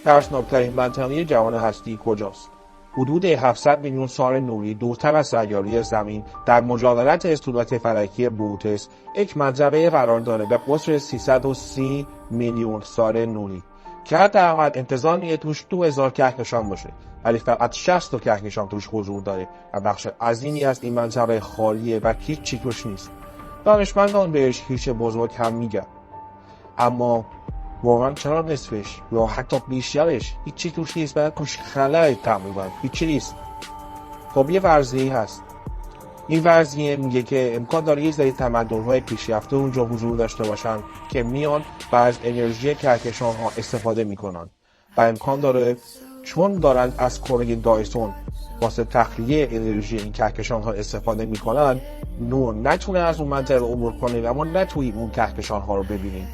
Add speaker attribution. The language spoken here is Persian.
Speaker 1: ترسناکترین منطقه جهان هستی کجاست؟ حدود 700 میلیون سال نوری دورتر از سیاره زمین در مجاورت اسطورات فلکی بوتس یک منطقه قرار داره به قطر 330 میلیون سال نوری که حداقل انتظار میره توش 2000 کهکشان باشه، ولی فقط 60 تا کهکشان توش حضور داره و بخش عظیمی از این منطقه خالیه و هیچی توش نیست. دانشمندان بهش هیچ بزرگ هم میگن، اما واقعا چرا نصفش یا حتی بیشترش هیچی توش نیست؟ باید توش خلای تقریبا هیچی نیست. خب یه فرضیه هست. این فرضیه میگه که امکان داره یه سری تمدن‌های پیشرفته اونجا حضور داشته باشن که میان و از انرژی کهکشان‌ها استفاده میکنن و امکان داره چون دارن از کره دایسون واسه تخلیه انرژی این کهکشان‌ها استفاده میکنن، نور نتونه از اون منطقه عبور کنه و ما نتونیم اون کهکشان‌ها رو ببینیم.